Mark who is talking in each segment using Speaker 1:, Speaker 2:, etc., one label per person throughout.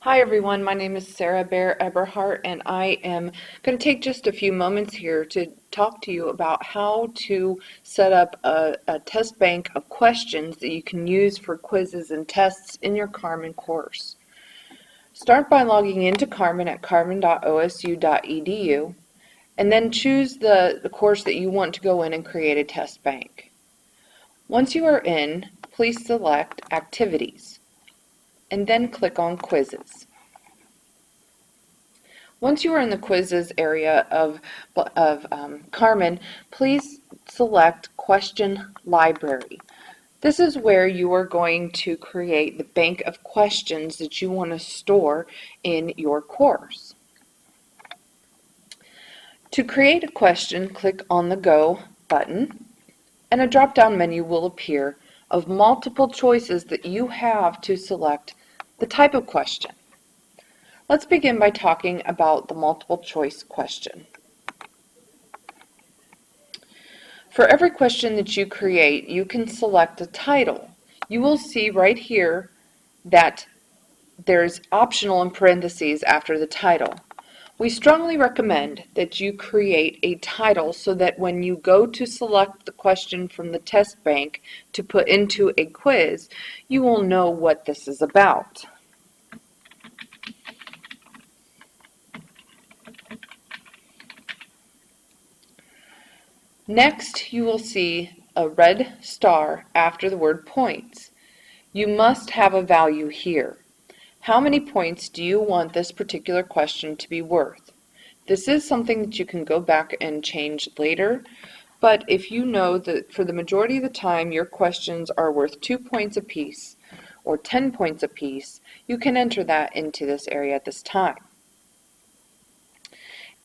Speaker 1: Hi everyone, my name is Sarah Bear-Eberhardt and I am going to take just a few moments here to talk to you about how to set up a test bank of questions that you can use for quizzes and tests in your Carmen course. Start by logging into Carmen at carmen.osu.edu and then choose the course that you want to go in and create a test bank. Once you are in, please select Activities and then click on Quizzes. Once you are in the quizzes area of Carmen, please select Question Library. This is where you are going to create the bank of questions that you want to store in your course. To create a question, click on the Go button, and a drop-down menu will appear of multiple choices that you have to select the type of question. Let's begin by talking about the multiple choice question. For every question that you create, you can select a title. You will see right here that there's optional in parentheses after the title. We strongly recommend that you create a title so that when you go to select the question from the test bank to put into a quiz, you will know what this is about. Next, you will see a red star after the word points. You must have a value here. How many points do you want this particular question to be worth? This is something that you can go back and change later, but if you know that for the majority of the time your questions are worth 2 points apiece or 10 points apiece, you can enter that into this area at this time.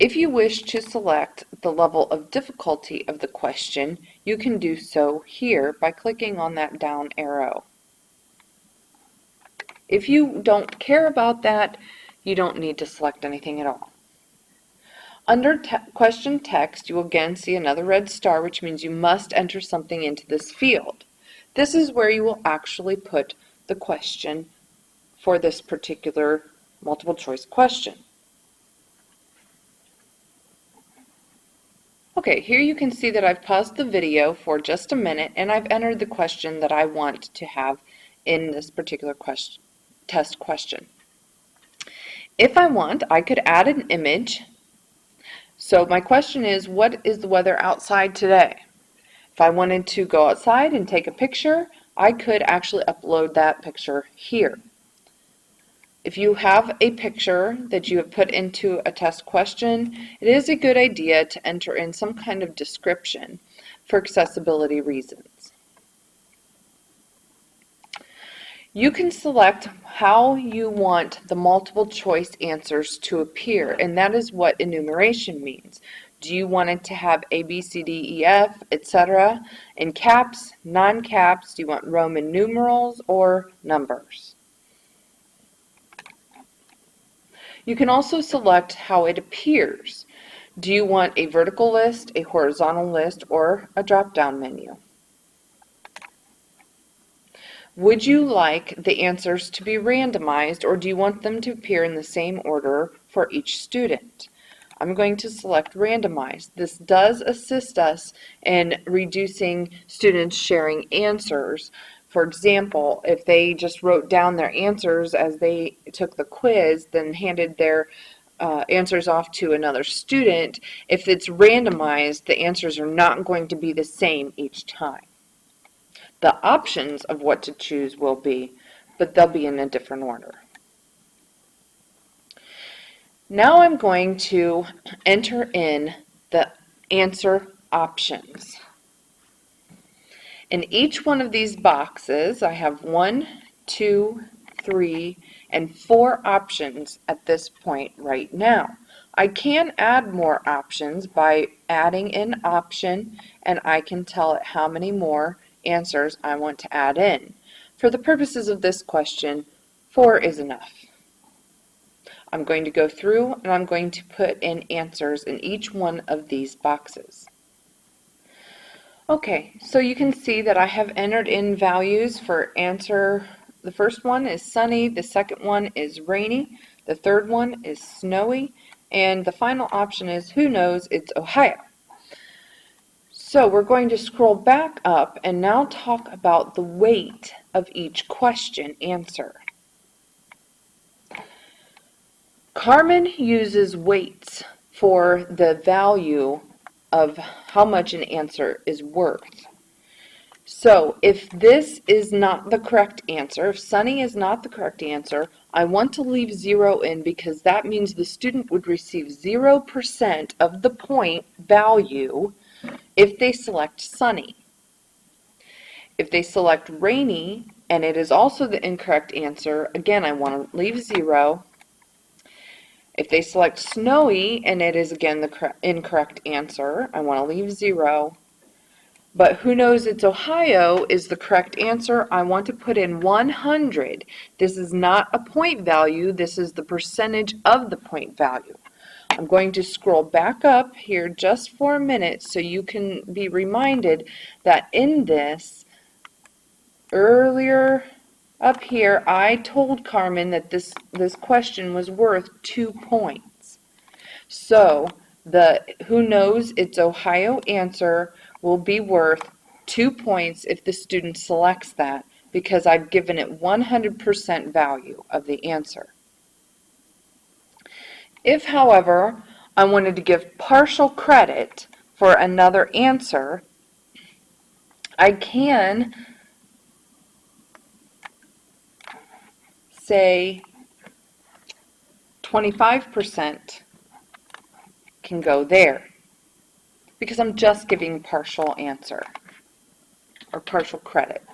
Speaker 1: If you wish to select the level of difficulty of the question, you can do so here by clicking on that down arrow. If you don't care about that, you don't need to select anything at all. Under question text, you will again see another red star, which means you must enter something into this field. This is where you will actually put the question for this particular multiple choice question. Okay, here you can see that I've paused the video for just a minute and I've entered the question that I want to have in this particular test question. If I want, I could add an image. So my question is, what is the weather outside today? If I wanted to go outside and take a picture, I could actually upload that picture here. If you have a picture that you have put into a test question, it is a good idea to enter in some kind of description for accessibility reasons. You can select how you want the multiple choice answers to appear, and that is what enumeration means. Do you want it to have A, B, C, D, E, F, etc. in caps, non-caps? Do you want Roman numerals or numbers? You can also select how it appears. Do you want a vertical list, a horizontal list, or a drop-down menu? Would you like the answers to be randomized, or do you want them to appear in the same order for each student? I'm going to select randomized. This does assist us in reducing students sharing answers. For example, if they just wrote down their answers as they took the quiz, then handed their answers off to another student, if it's randomized, the answers are not going to be the same each time. The options of what to choose will be, but they'll be in a different order. Now I'm going to enter in the answer options. In each one of these boxes, I have 1, 2, 3, and 4 options at this point right now. I can add more options by adding an option, and I can tell it how many more answers I want to add in. For the purposes of this question, 4 is enough. I'm going to go through and I'm going to put in answers in each one of these boxes. Okay, so you can see that I have entered in values for answer The first one is sunny, the second one is rainy, the third one is snowy, and the final option is who knows, it's Ohio. So we're going to scroll back up and now talk about the weight of each question answer. Carmen uses weights for the value of how much an answer is worth. So if this is not the correct answer, if sunny is not the correct answer, I want to leave 0 in because that means the student would receive 0% of the point value if they select sunny. If they select rainy and it is also the incorrect answer, again I want to leave 0. If they select snowy and it is again the incorrect answer, I want to leave 0. But who knows, it's Ohio is the correct answer. I want to put in 100. This is not a point value, this is the percentage of the point value. I'm going to scroll back up here just for a minute so you can be reminded that in this, earlier up here, I told Carmen that this question was worth 2 points. So the who knows it's Ohio answer will be worth 2 points if the student selects that because I've given it 100% value of the answer. If, however, I wanted to give partial credit for another answer, I can say 25% can go there because I'm just giving partial answer or partial credit.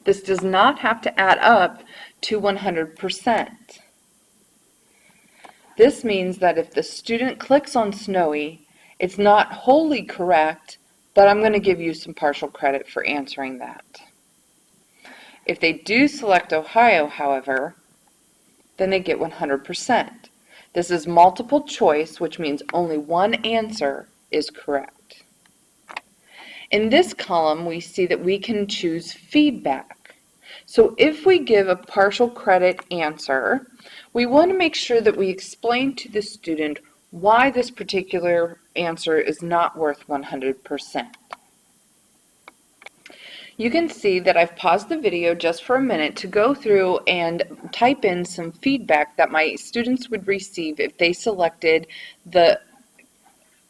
Speaker 1: This does not have to add up to 100%. This means that if the student clicks on snowy, it's not wholly correct, but I'm going to give you some partial credit for answering that. If they do select Ohio, however, then they get 100%. This is multiple choice, which means only one answer is correct. In this column, we see that we can choose feedback. So if we give a partial credit answer, we want to make sure that we explain to the student why this particular answer is not worth 100%. You can see that I've paused the video just for a minute to go through and type in some feedback that my students would receive if they selected the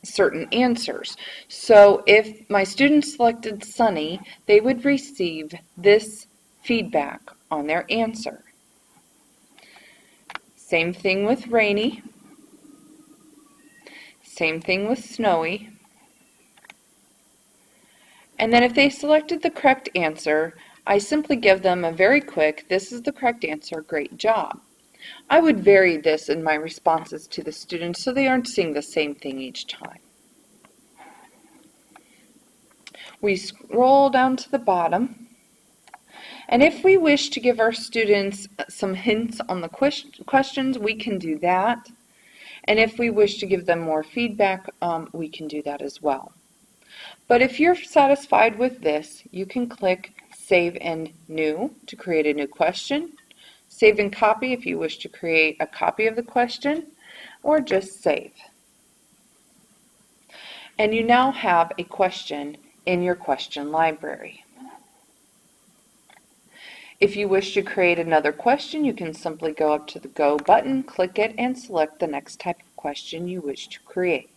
Speaker 1: certain answers. So if my students selected sunny, they would receive this feedback on their answer. Same thing with rainy. Same thing with snowy. And then if they selected the correct answer, I simply give them a very quick, this is the correct answer, great job. I would vary this in my responses to the students so they aren't seeing the same thing each time. We scroll down to the bottom, and if we wish to give our students some hints on the questions, we can do that. And if we wish to give them more feedback, we can do that as well. But if you're satisfied with this, you can click Save and New to create a new question, Save and Copy if you wish to create a copy of the question, or just save. And you now have a question in your question library. If you wish to create another question, you can simply go up to the Go button, click it, and select the next type of question you wish to create.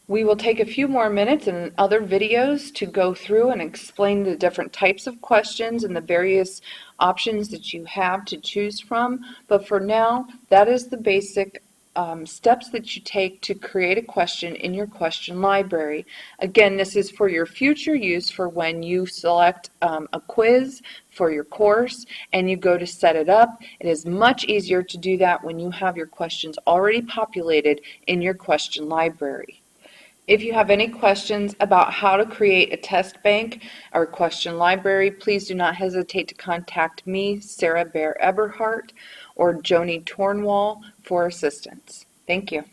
Speaker 1: We will take a few more minutes in other videos to go through and explain the different types of questions and the various options that you have to choose from. But for now, that is the basic steps that you take to create a question in your question library. Again, this is for your future use for when you select a quiz for your course and you go to set it up. It is much easier to do that when you have your questions already populated in your question library. If you have any questions about how to create a test bank or question library, please do not hesitate to contact me, Sarah Bear-Eberhardt, or Joni Tornwall for assistance. Thank you.